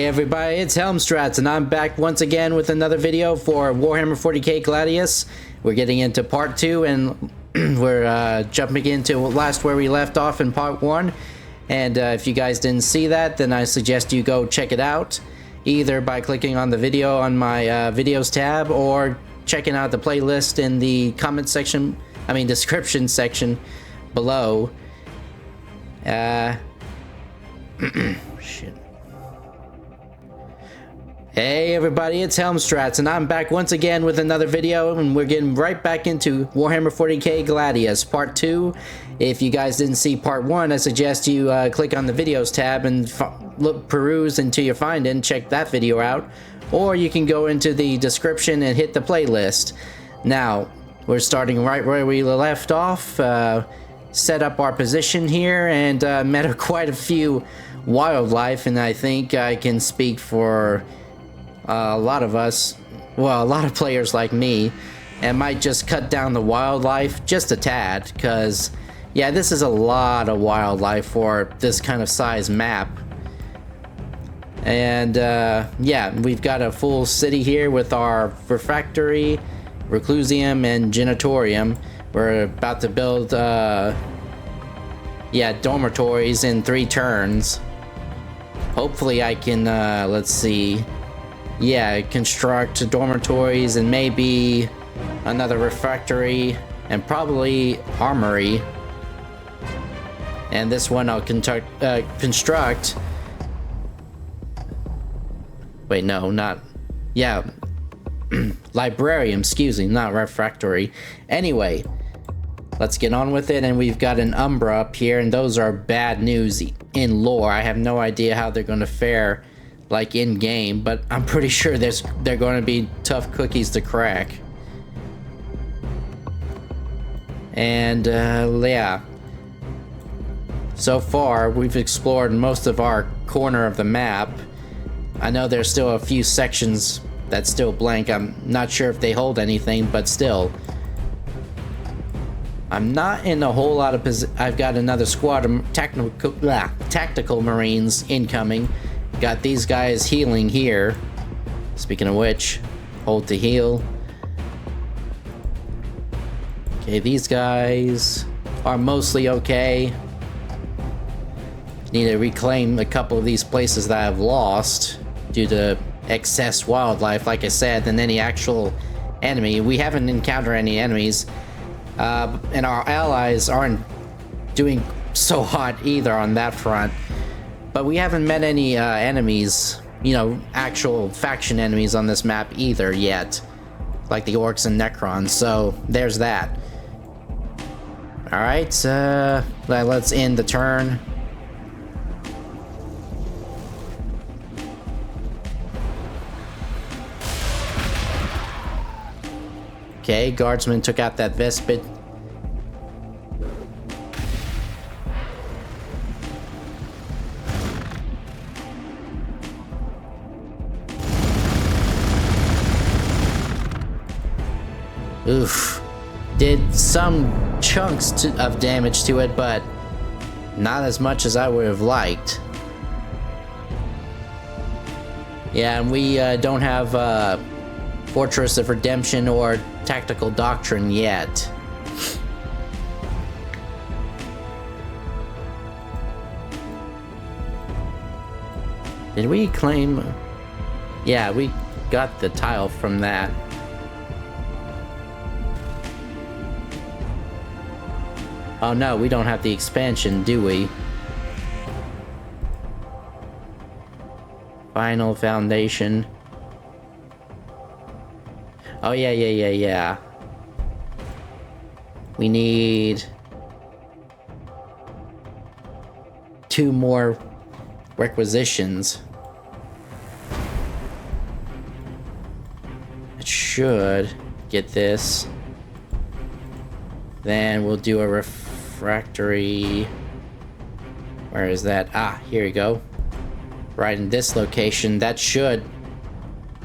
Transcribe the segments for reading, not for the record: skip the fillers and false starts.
everybody, it's Helmstrats, and I'm back once again with another video for Warhammer 40k Gladius. We're getting into part 2, and we're jumping into last where we left off in part 1. And if you guys didn't see that, then I suggest you go check it out, either by clicking on the video on my videos tab, or checking out the playlist in the comment section, description section below. Shit. Hey everybody, it's Helmstrats, and I'm back once again with another video, and we're getting right back into Warhammer 40k Gladius Part 2. If you guys didn't see Part 1, I suggest you click on the videos tab and peruse until you find it and check that video out. Or you can go into the description and hit the playlist. Now, we're starting right where we left off, set up our position here, and met quite a few wildlife, and I think I can speak for a lot of us, well, a lot of players like me, and might just cut down the wildlife just a tad, because yeah, this is a lot of wildlife for this kind of size map. And yeah, we've got a full city here with our refractory, reclusium, and genitorium. We're about to build yeah, dormitories in 3 turns. Hopefully I can let's see, yeah, construct dormitories and maybe another refractory and probably armory. And this one I'll construct. Wait, no, not, yeah, librarium, excuse me, not refractory. Anyway, let's get on with it. And we've got an Umbra up here, and those are bad news in lore. I have no idea how they're going to fare like in game, but I'm pretty sure they're going to be tough cookies to crack. And yeah, so far we've explored most of our corner of the map. I know there's still a few sections that's still blank. I'm not sure if they hold anything, but still, I'm not in a whole lot of I've got another squad of tactical marines incoming. Got these guys healing here. Speaking of which, hold to heal. Okay, these guys are mostly okay. Need to reclaim a couple of these places that I've lost due to excess wildlife, like I said, than any actual enemy. We haven't encountered any enemies. And our allies aren't doing so hot either on that front. But we haven't met any enemies, you know, actual faction enemies on this map either yet. Like the orcs and necrons, so there's that. Alright, let's end the turn. Okay, guardsman took out that Vespid. Oof. Did some chunks of damage to it, but not as much as I would have liked. Yeah, and we don't have Fortress of Redemption or Tactical Doctrine yet. Did we claim? Yeah, we got the tile from that. Oh no, we don't have the expansion, do we? Final foundation. Oh yeah. We need 2 more requisitions. It should get this. Then we'll do a refractory. Where is that? Ah, here we go. Right in this location. That should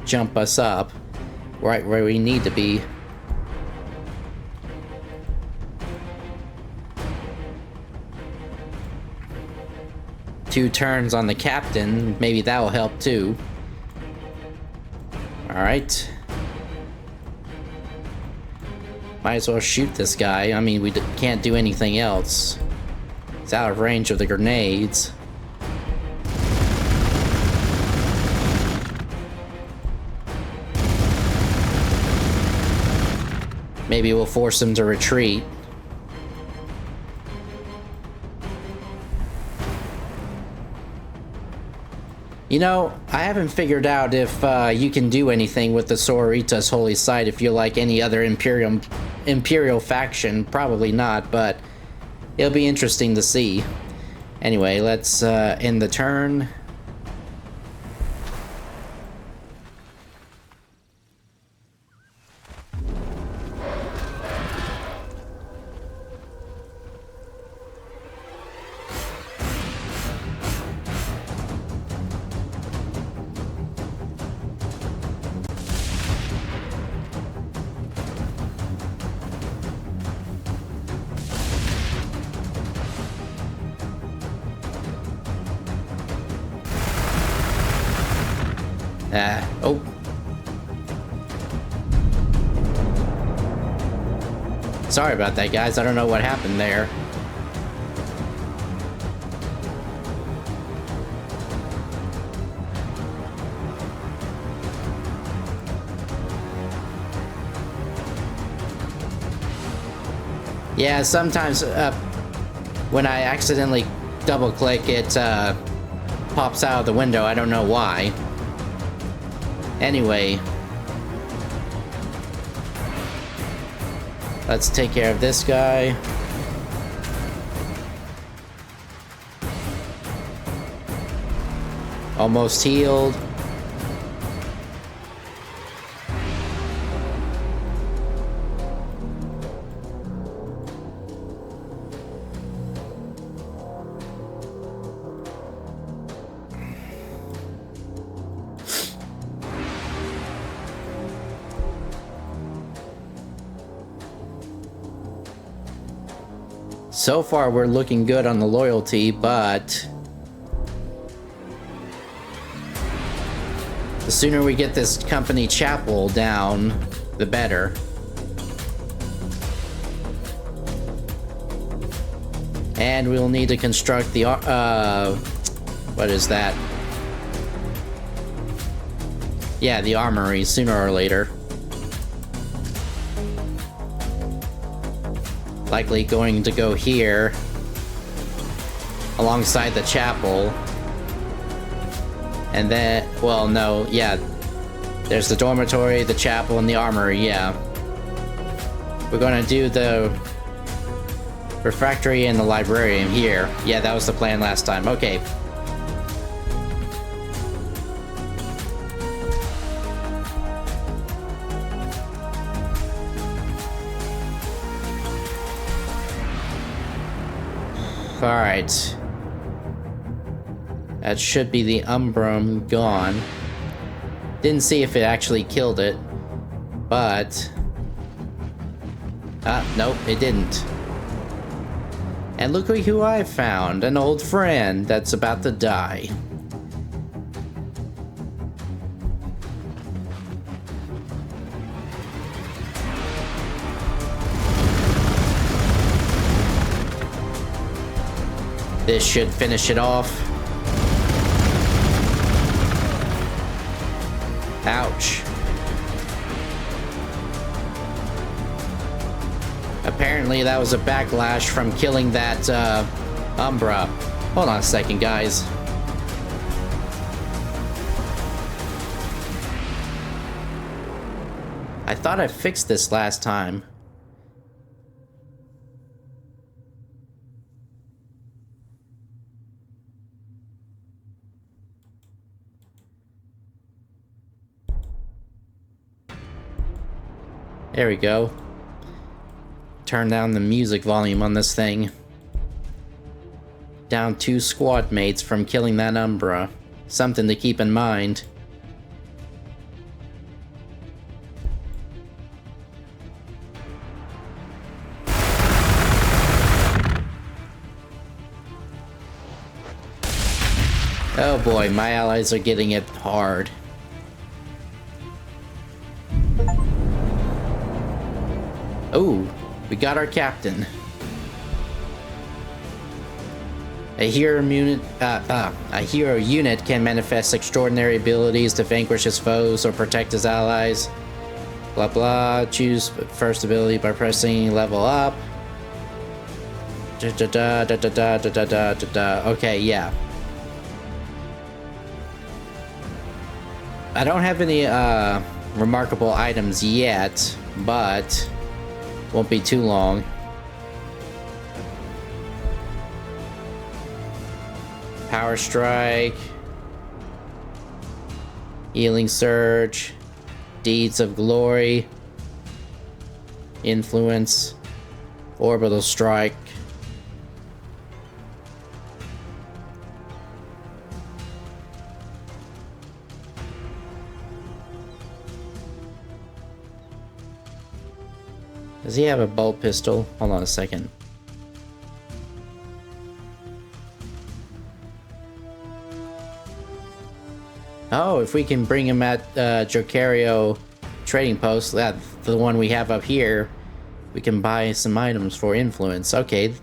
jump us up right where we need to be. 2 turns on the captain. Maybe that will help too. Alright. Might as well shoot this guy. I mean, we can't do anything else. It's out of range of the grenades. Maybe we'll force him to retreat. You know, I haven't figured out if you can do anything with the Sororita's Holy Site if you're like any other Imperial faction. Probably not, but it'll be interesting to see. Anyway, let's end the turn. Oh. Sorry about that, guys. I don't know what happened there. Yeah, sometimes when I accidentally double-click, it pops out of the window. I don't know why. Anyway, let's take care of this guy. Almost healed. So far, we're looking good on the loyalty, but the sooner we get this company chapel down, the better. And we'll need to construct the, what is that? Yeah, the armory, sooner or later. Likely going to go here alongside the chapel, and then, well, no, yeah, there's the dormitory, the chapel, and the armory. Yeah, we're gonna do the refractory and the librarian here. Yeah, that was the plan last time. Okay. Alright. That should be the Umbrum gone. Didn't see if it actually killed it, but... nope, it didn't. And look who I found, an old friend that's about to die. This should finish it off. Ouch. Apparently that was a backlash from killing that Umbra. Hold on a second, guys. I thought I fixed this last time. There we go. Turn down the music volume on this thing. Down 2 squad mates from killing that Umbra. Something to keep in mind. Oh boy, my allies are getting it hard. Oh, we got our captain. A hero unit can manifest extraordinary abilities to vanquish his foes or protect his allies. Blah blah. Choose first ability by pressing level up. Okay, yeah. I don't have any remarkable items yet, but won't be too long. Power Strike, Healing Surge, Deeds of Glory, Influence, Orbital Strike. Does he have a bolt pistol? Hold on a second. Oh, if we can bring him at Jocario trading post, that the one we have up here, we can buy some items for influence. Okay.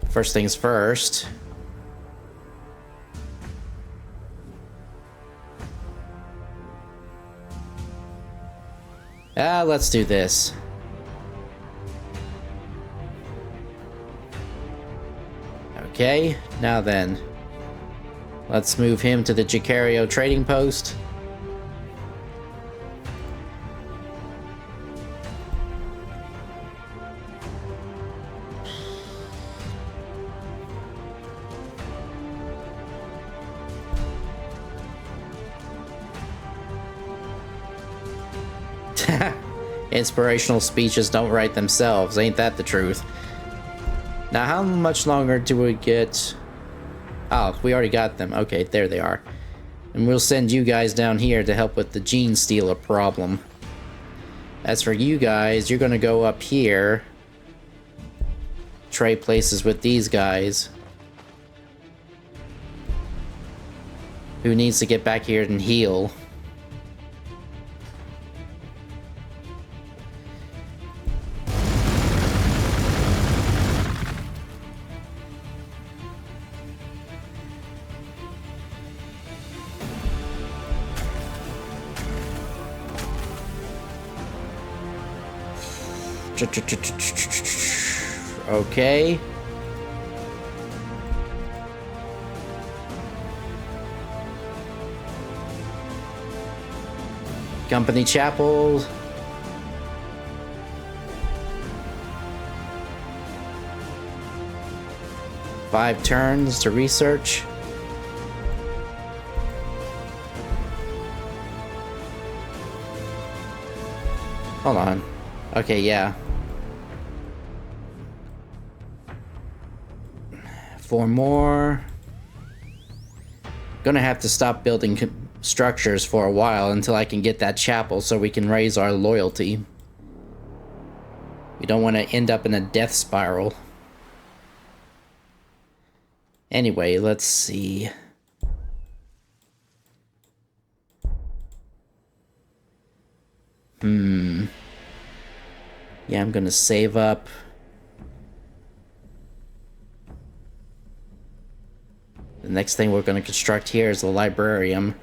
First things first. Let's do this. Okay, now then. Let's move him to the Jocario trading post. Inspirational speeches don't write themselves, ain't that the truth? Now, how much longer do we get? Oh, we already got them. Okay, there they are. And we'll send you guys down here to help with the gene stealer problem. As for you guys, you're gonna go up here. Trade places with these guys. Who needs to get back here and heal? Okay. Company chapel. Five turns to research. Hold on. Okay, yeah. 4 more. Gonna have to stop building structures for a while until I can get that chapel so we can raise our loyalty. We don't want to end up in a death spiral. Anyway, let's see. Yeah, I'm gonna save up. The next thing we're gonna construct here is the librarium.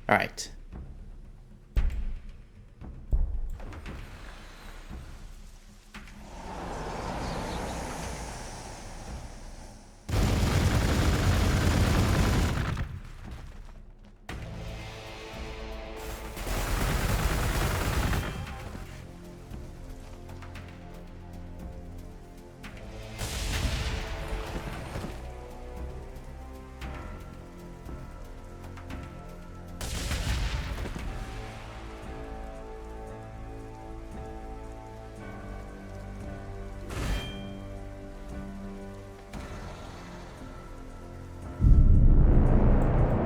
Alright.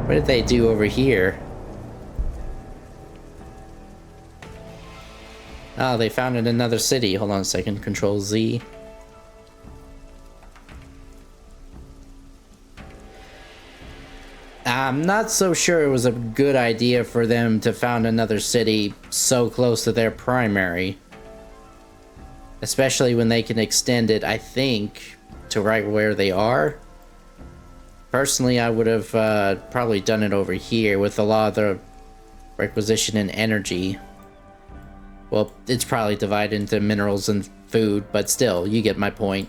What did they do over here? Oh, they founded another city. Hold on a second. Control Z. I'm not so sure it was a good idea for them to found another city so close to their primary. Especially when they can extend it, I think, to right where they are. Personally, I would have probably done it over here with a lot of the requisition and energy. Well, it's probably divided into minerals and food, but still, you get my point.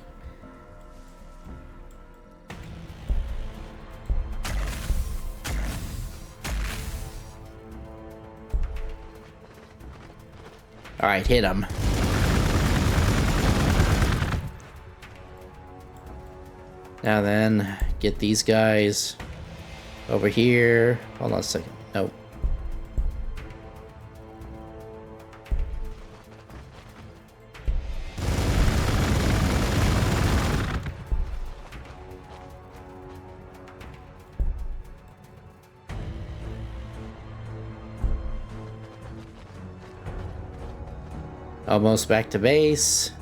Alright, hit him. Now then, get these guys over here. Hold on a second. Nope. Almost back to base.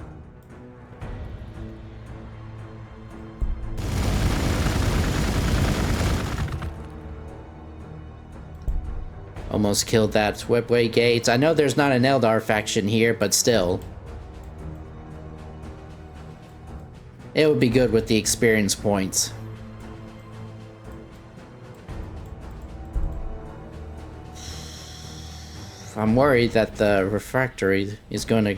Almost killed that Webway Gates. I know there's not an Eldar faction here, but still. It would be good with the experience points. I'm worried that the refractory is going to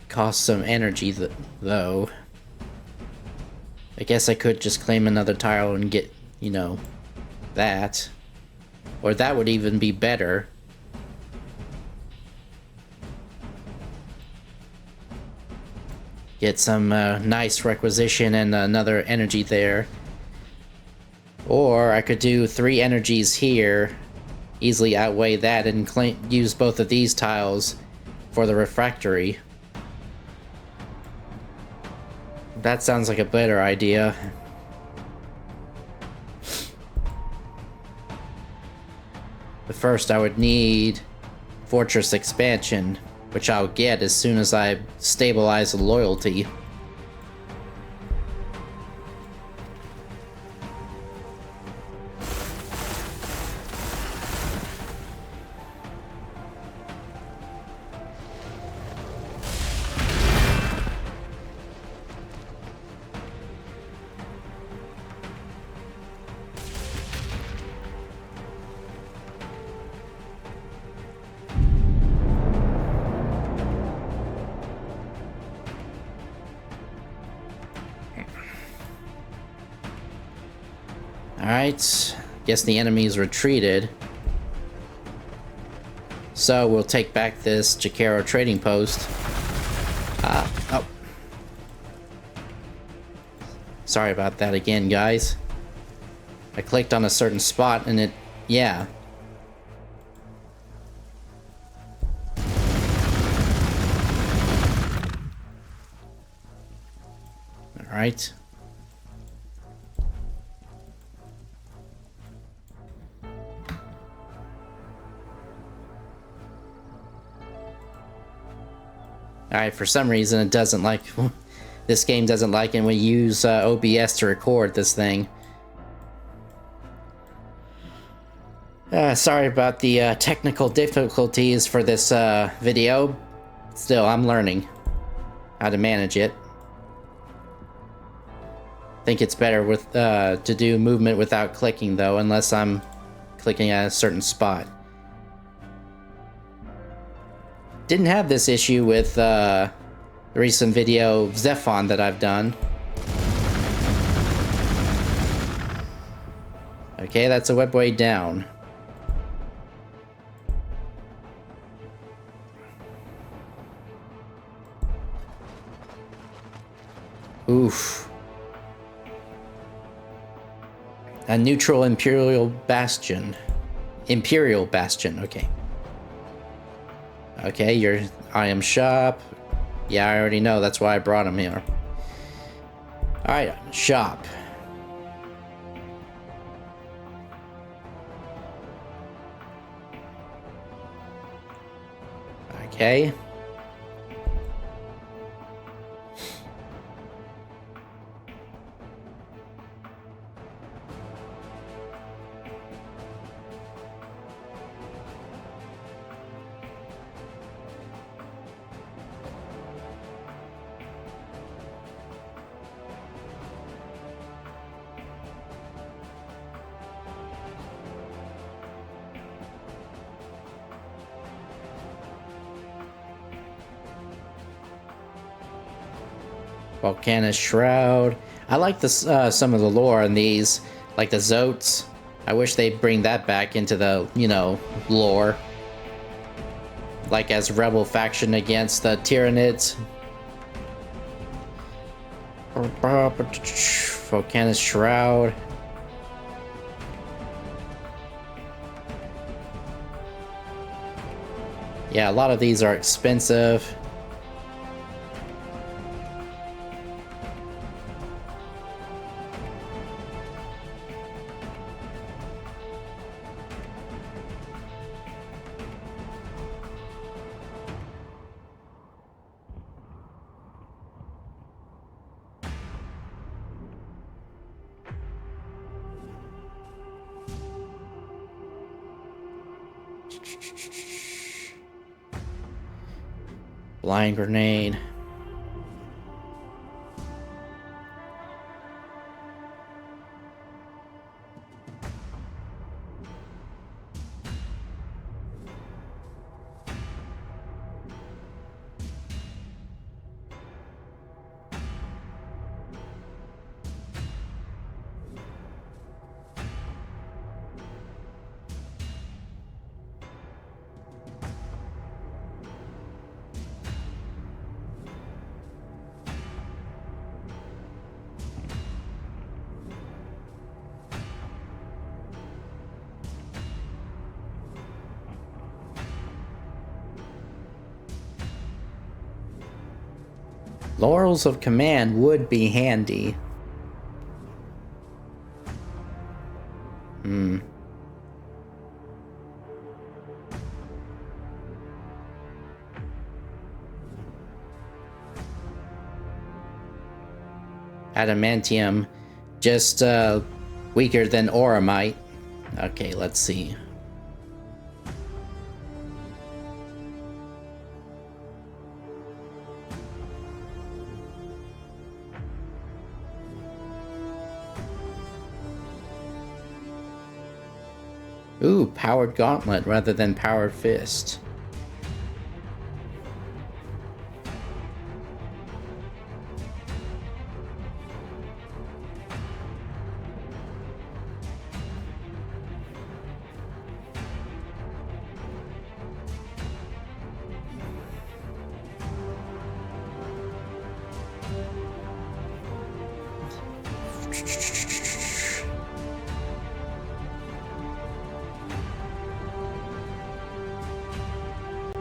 cost some energy, though. I guess I could just claim another tile and get, you know, that. Or that would even be better. Get some nice requisition and another energy there. Or I could do 3 energies here, easily outweigh that, and use both of these tiles for the refractory. That sounds like a better idea. But first I would need Fortress Expansion, which I'll get as soon as I stabilize the loyalty. Alright, guess the enemy's retreated. So we'll take back this Jakaro trading post. Oh. Sorry about that again, guys. I clicked on a certain spot and it, yeah. Alright. Alright, for some reason it doesn't like... this game doesn't like it when we use OBS to record this thing. Sorry about the technical difficulties for this video. Still, I'm learning how to manage it. I think it's better with to do movement without clicking, though, unless I'm clicking at a certain spot. Didn't have this issue with the recent video Zephon that I've done. Okay, that's a webway down. Oof. A neutral Imperial Bastion. Imperial Bastion, okay. Okay, your item shop. Yeah, I already know, that's why I brought him here. Alright, shop. Okay. Volcanus Shroud. I like this, some of the lore on these, like the Zotes. I wish they'd bring that back into the, you know, lore. Like as rebel faction against the Tyranids. Volcanus Shroud. Yeah, a lot of these are expensive. Blind grenade. Laurels of Command would be handy. Adamantium, just weaker than Auramite. Okay, let's see. Ooh, Powered Gauntlet rather than Powered Fist.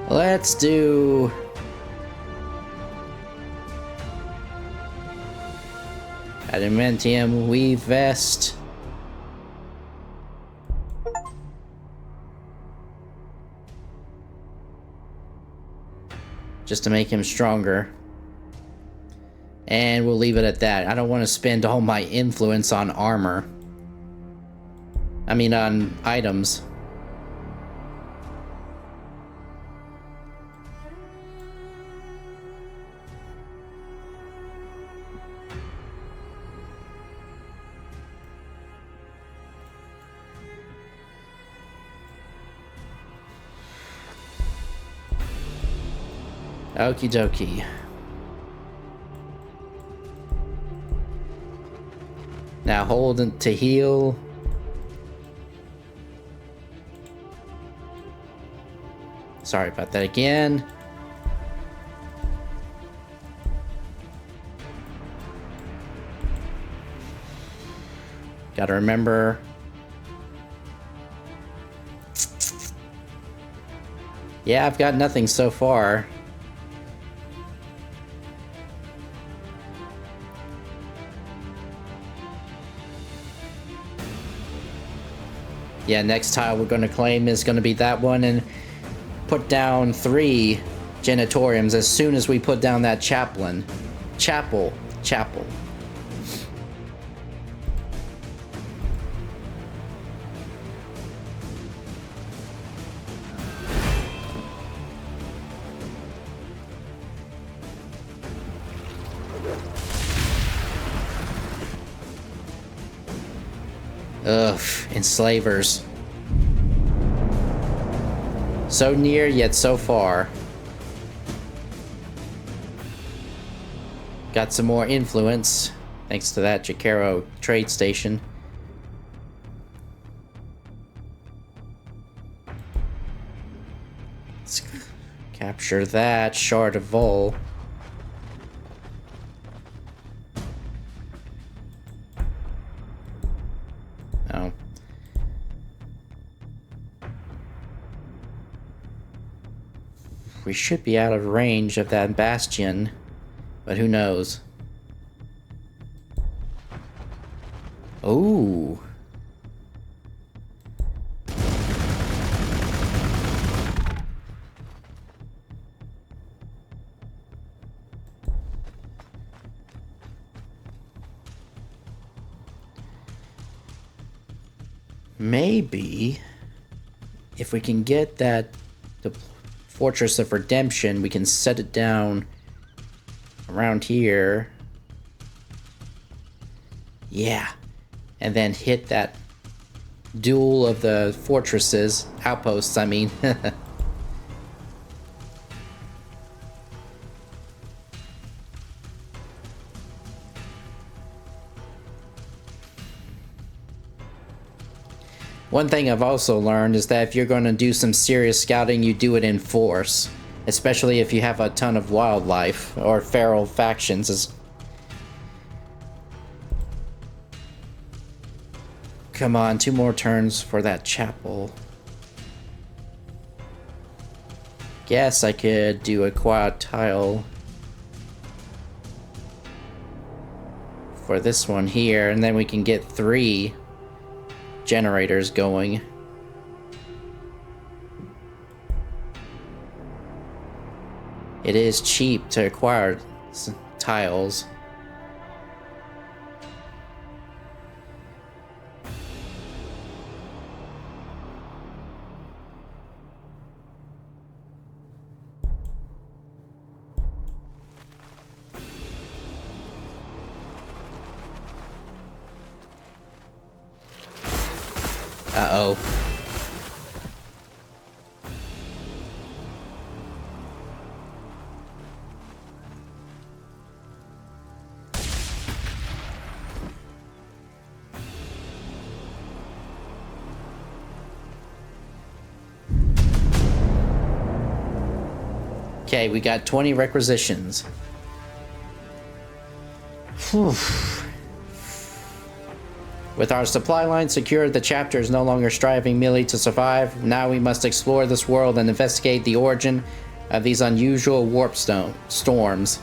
Let's do... Adamantium Weave Vest. Just to make him stronger. And we'll leave it at that. I don't want to spend all my influence on armor. I mean on items. Okie dokie. Now hold it to heal. Sorry about that again. Gotta remember. Yeah, I've got nothing so far. Yeah, next tile we're going to claim is going to be that one, and put down 3 Genitoriums as soon as we put down that Chapel. Ugh, enslavers. So near, yet so far. got some more influence thanks to that Jakaro trade station. Let's capture that shard of Vol. Oh. We should be out of range of that bastion, but who knows? Oh. Maybe if we can get the Fortress of Redemption, we can set it down around here. Yeah. And then hit that duel of the fortresses, outposts, I mean. One thing I've also learned is that if you're going to do some serious scouting, you do it in force. Especially if you have a ton of wildlife or feral factions. Come on, 2 more turns for that chapel. Guess I could do a quad tile for this one here, and then we can get 3 generators going. It is cheap to acquire tiles. Uh-oh. Okay, we got 20 requisitions. Whew. With our supply line secured, the chapter is no longer striving merely to survive. Now we must explore this world and investigate the origin of these unusual warp storms.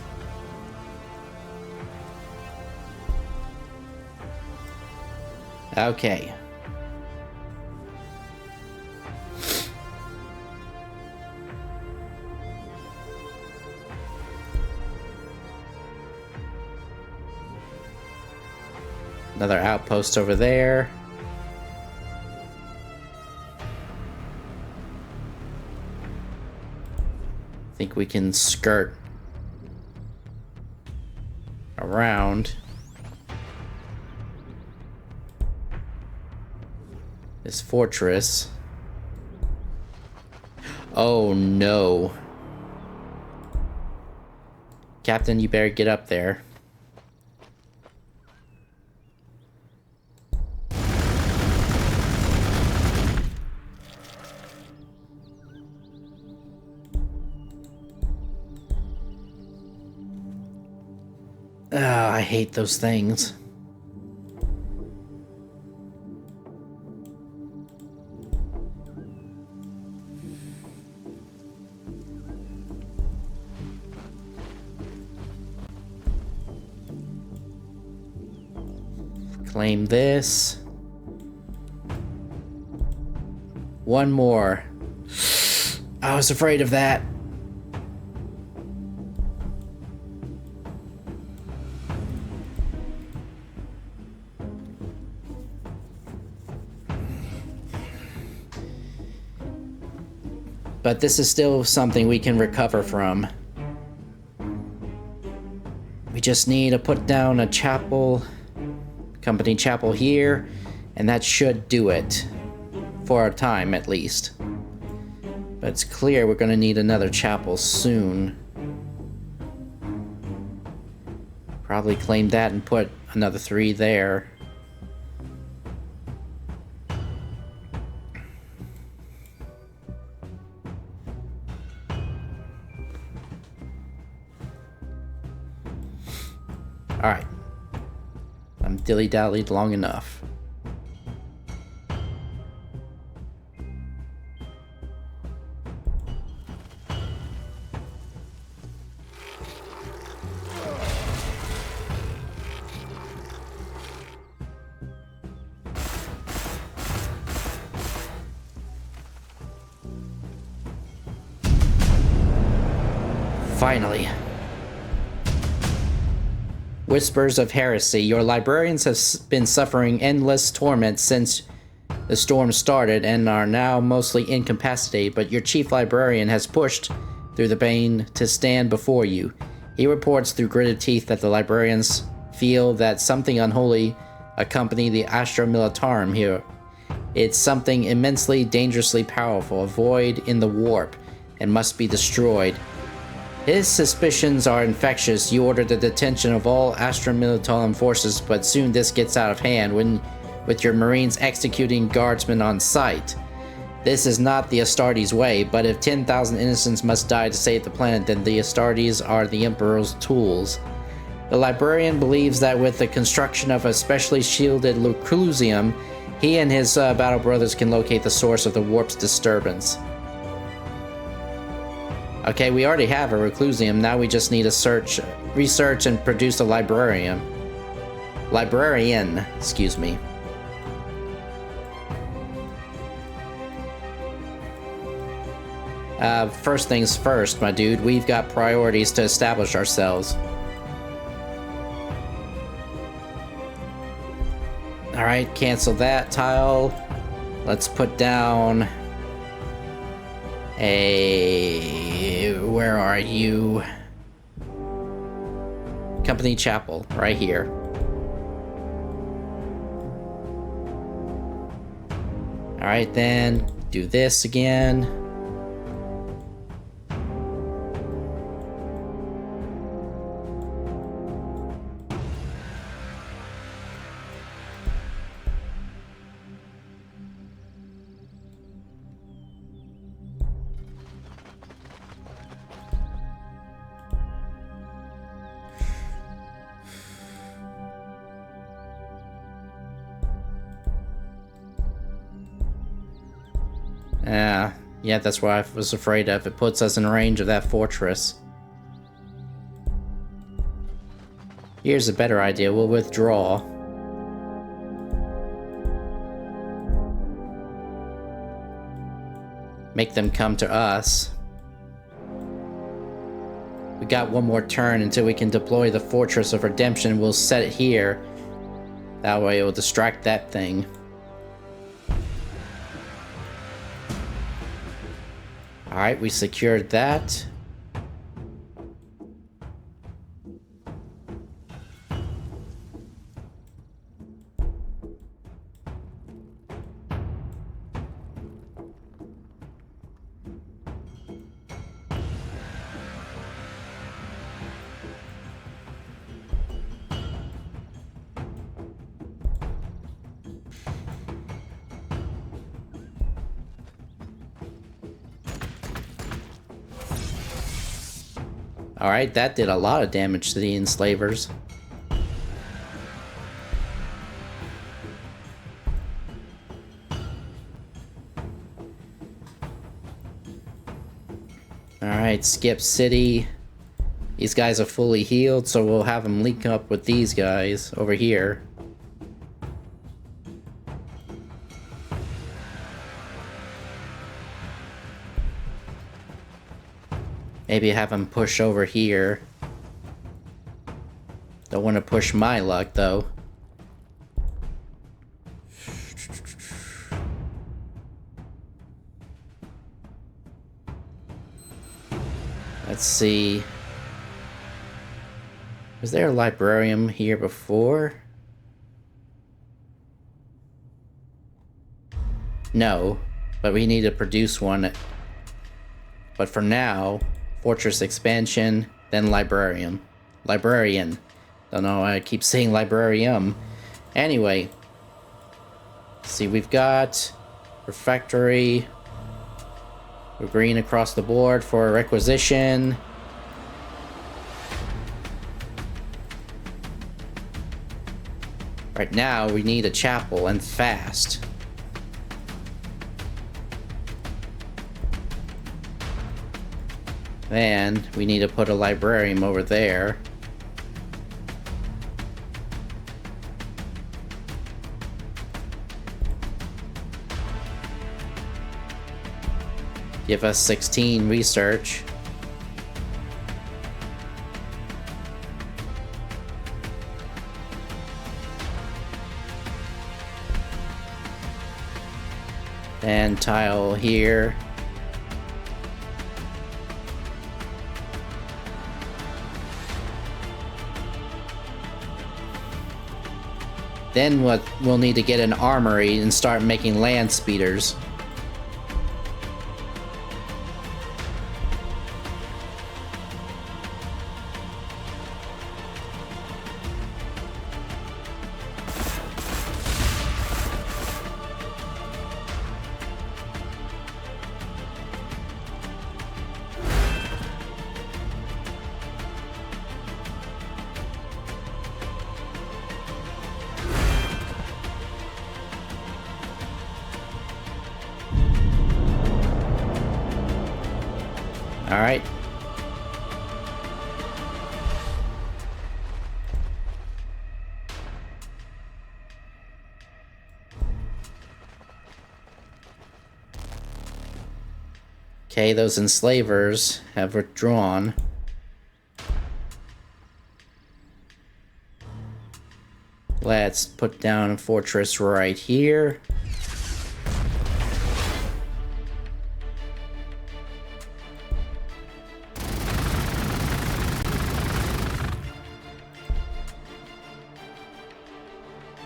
Okay. Another outpost over there. I think we can skirt around this fortress. Oh no. Captain, you better get up there. I hate those things. Claim this. One more. I was afraid of that. But this is still something we can recover from. We just need to put down a chapel, company chapel here, and that should do it. For a time, at least. But it's clear we're going to need another chapel soon. Probably claim that and put another 3 there. Alright. I'm dilly-dallied long enough. Finally. Whispers of heresy. Your librarians have been suffering endless torment since the storm started and are now mostly incapacitated, but your chief librarian has pushed through the bane to stand before you. He reports through gritted teeth that the librarians feel that something unholy accompany the Astra Militarum here. It's something immensely dangerously powerful, a void in the warp, and must be destroyed. His suspicions are infectious. You order the detention of all Astra Militarum forces, but soon this gets out of hand with your Marines executing guardsmen on sight. This is not the Astartes way, but if 10,000 innocents must die to save the planet, then the Astartes are the Emperor's tools. The librarian believes that with the construction of a specially shielded Luclusium, he and his battle brothers can locate the source of the warp's disturbance. Okay, we already have a Reclusium, now we just need to research and produce a Librarian, excuse me. First things first, my dude, we've got priorities to establish ourselves. Alright, cancel that tile. Let's put down where are you? Company Chapel, right here. Alright then, do this again. Yeah, that's what I was afraid of. It puts us in range of that fortress. Here's a better idea. We'll withdraw. Make them come to us. We got one more turn until we can deploy the Fortress of Redemption. We'll set it here. That way it will distract that thing. Alright, we secured that. Alright, that did a lot of damage to the enslavers. Alright, skip city. These guys are fully healed, so we'll have them link up with these guys over here. Maybe have him push over here. Don't want to push my luck, though. Let's see. Was there a librarian here before? No, but we need to produce one. But for now, Fortress Expansion, then Librarian. Don't know why I keep saying librarium. Anyway. See, we've got refectory. We're green across the board for requisition. Right now, we need a chapel, and fast. Then, we need to put a librarium over there. Give us 16 research. And tile here. Then we'll need to get an armory and start making land speeders. All right. Okay, those enslavers have withdrawn. Let's put down a fortress right here.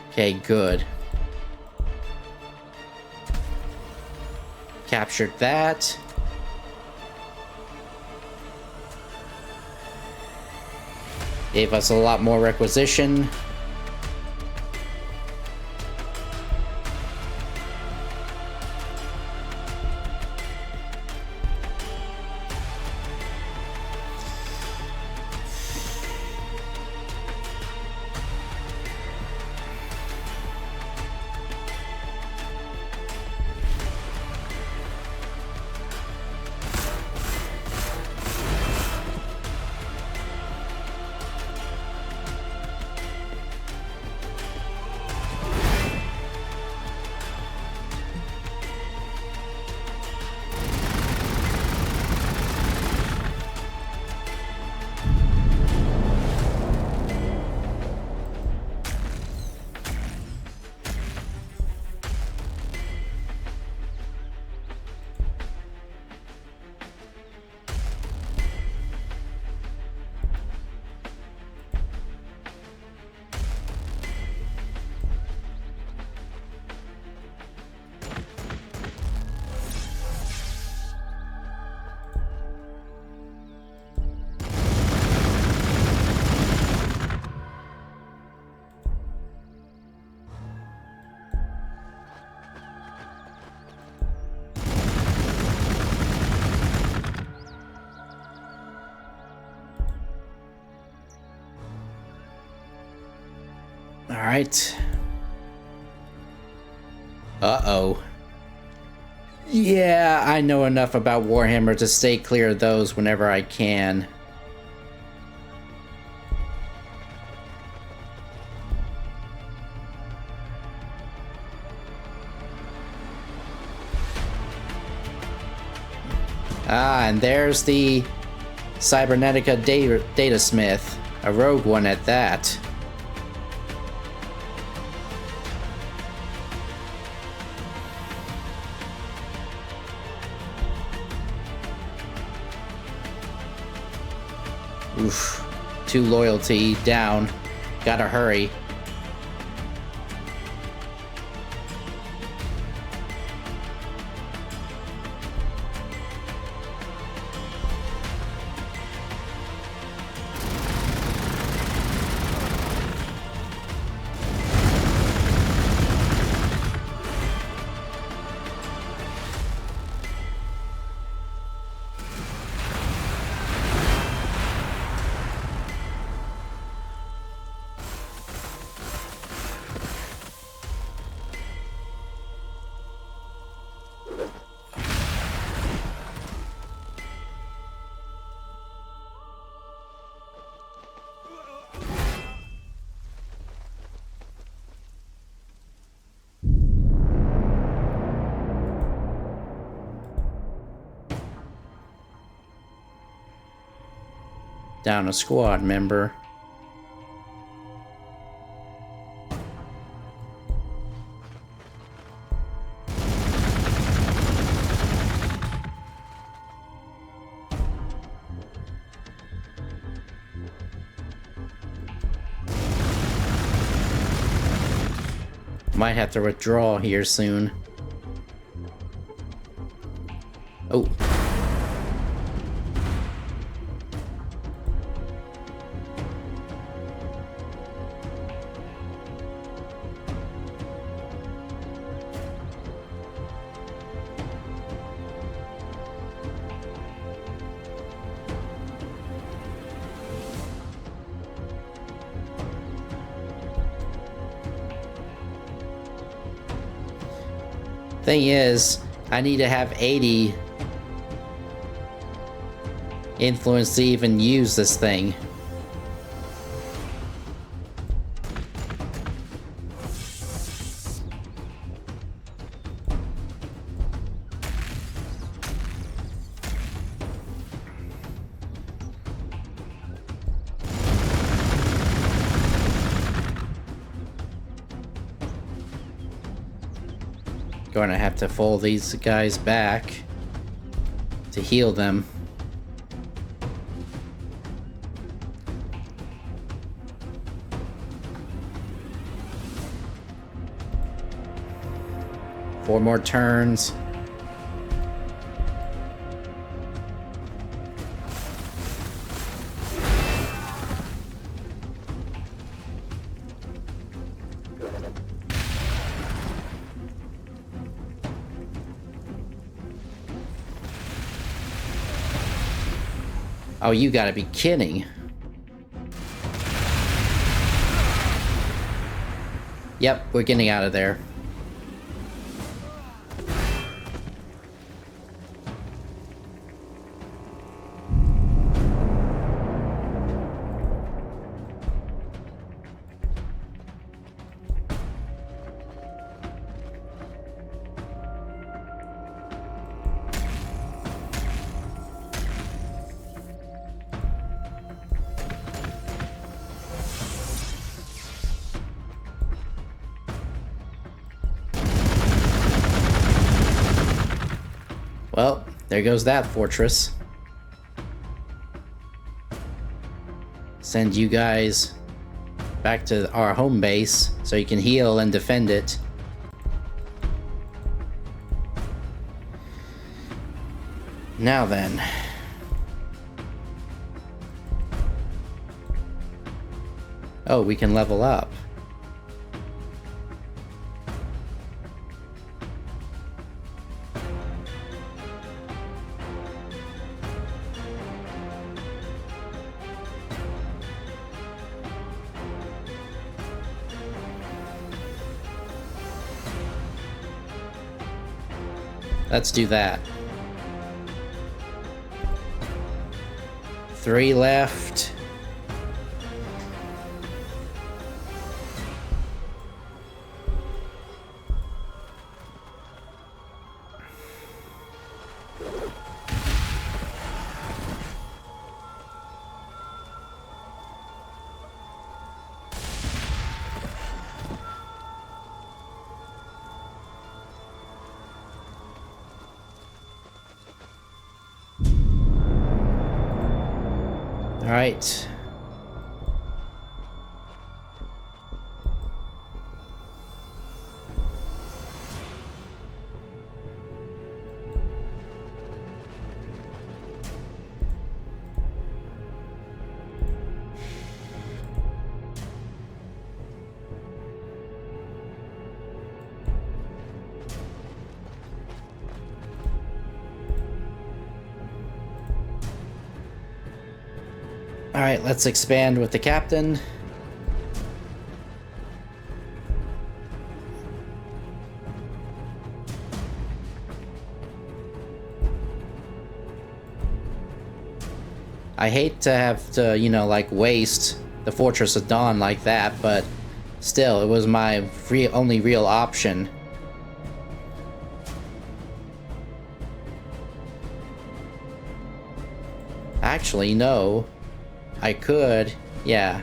Okay, good. Captured that. Gave us a lot more requisition. Alright. Uh-oh. Yeah, I know enough about Warhammer to stay clear of those whenever I can. Ah, and there's the Cybernetica Datasmith. A rogue one at that. Oof. 2 loyalty down. Gotta hurry. down a squad member. Might have to withdraw here soon. Oh. Thing is, I need to have 80 influence to even use this thing. Going to have to fold these guys back to heal them. Four more turns. Oh, you gotta be kidding. Yep, we're getting out of there. Well, there goes that fortress. Send you guys back to our home base so you can heal and defend it. Now then. Oh, we can level up. Let's do that. 3 left. All right. Alright, let's expand with the captain. I hate to have to, you know, like, waste the Fortress of Dawn like that, but still, it was my only real option. Actually, no. I could, yeah,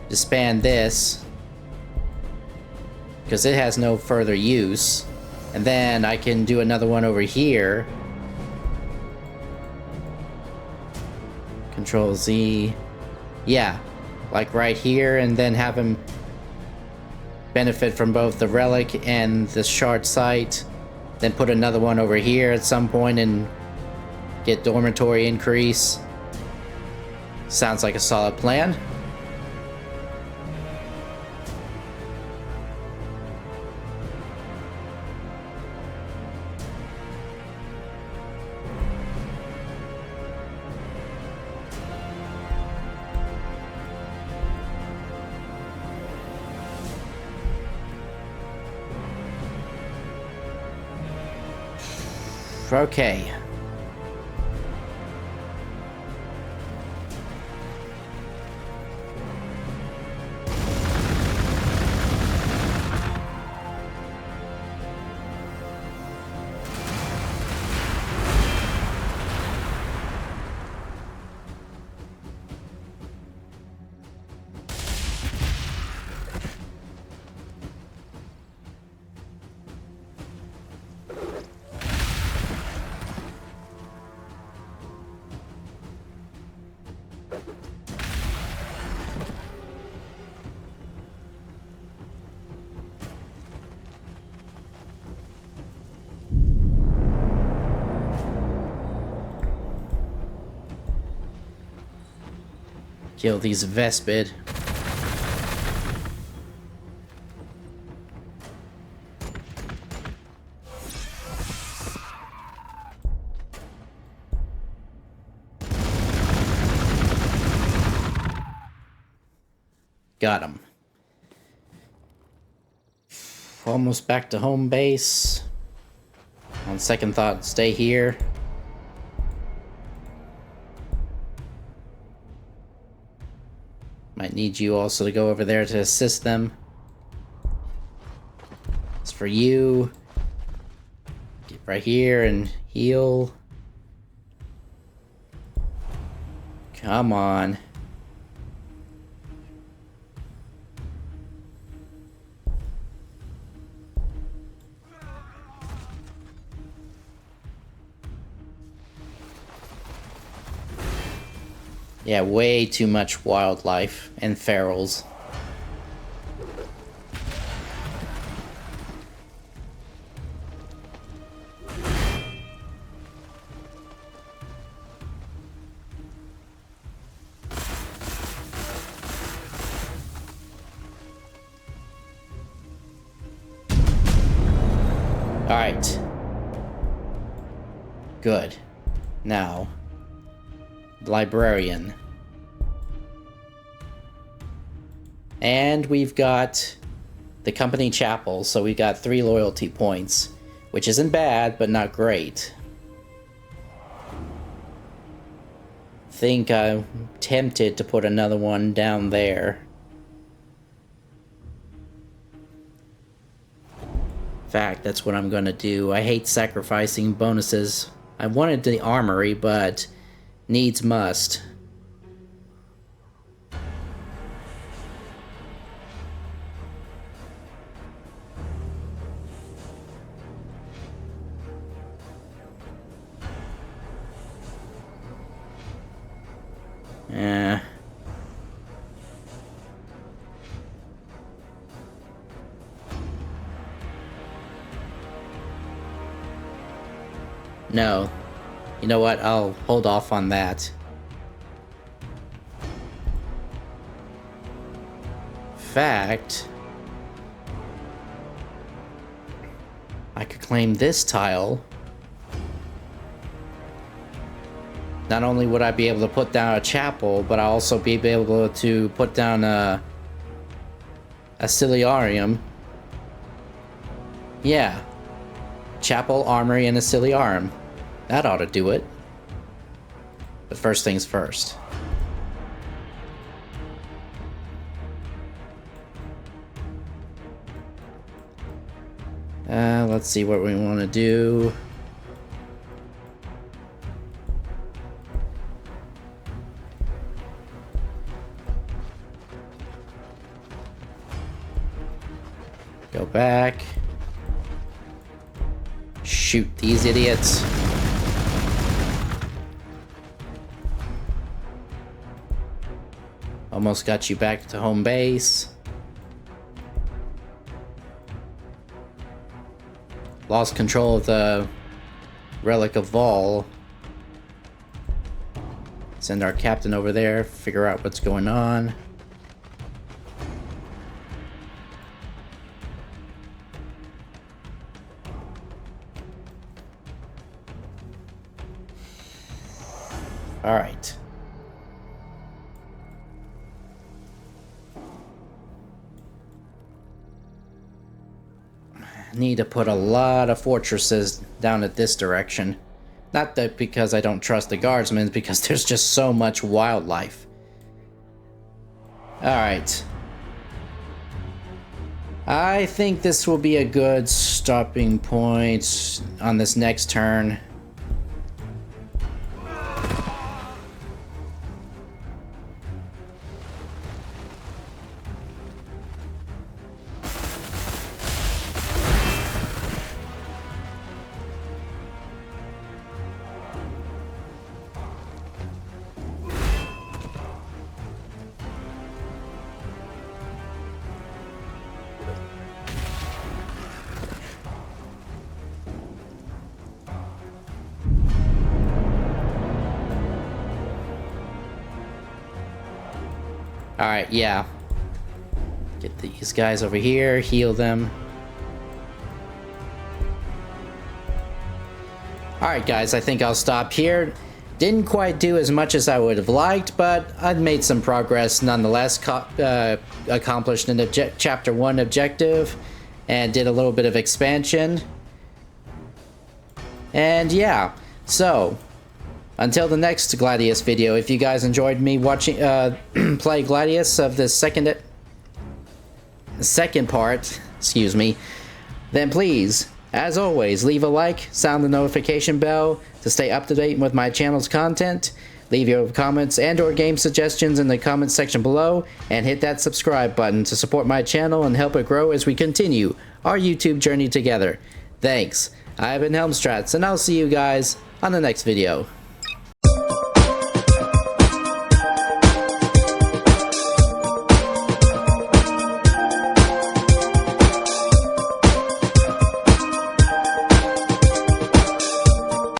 disband this, because it has no further use. And then I can do another one over here. Control Z. Yeah, like right here, and then have him benefit from both the relic and the shard site. Then put another one over here at some point and get dormitory increase. Sounds like a solid plan. Okay. Kill these Vespid. Got him. Almost back to home base. On second thought, stay here. Might need you also to go over there to assist them. It's for you. Get right here and heal. Come on. Yeah, way too much wildlife and ferals. All right. Good. Now, librarian. And we've got the company chapel, so we got 3 loyalty points, which isn't bad, but not great. Think I'm tempted to put another one down there. In fact, that's what I'm gonna do. I hate sacrificing bonuses. I wanted the armory, but needs must. No. You know what? I'll hold off on that. Fact, I could claim this tile. Not only would I be able to put down a chapel, but I'll also be able to put down a Ciliarium. Yeah. Chapel, armory, and a Ciliarium. That ought to do it. But first things first. Let's see what we want to do. Go back. Shoot these idiots. Almost got you back to home base. Lost control of the Relic of Vol. Send our captain over there, figure out what's going on. All right. Need to put a lot of fortresses down at this direction. Not that because I don't trust the guardsmen, because there's just so much wildlife. Alright. I think this will be a good stopping point on this next turn. Alright, yeah. Get these guys over here, heal them. Alright guys, I think I'll stop here. Didn't quite do as much as I would have liked, but I've made some progress nonetheless. Accomplished an Chapter 1 objective, and did a little bit of expansion. And yeah, so until the next Gladius video, if you guys enjoyed me watching play Gladius of the second part, excuse me, then please, as always, leave a like, sound the notification bell to stay up to date with my channel's content, leave your comments and or game suggestions in the comments section below, and hit that subscribe button to support my channel and help it grow as we continue our YouTube journey together. Thanks. I've been Helmstrats, and I'll see you guys on the next video.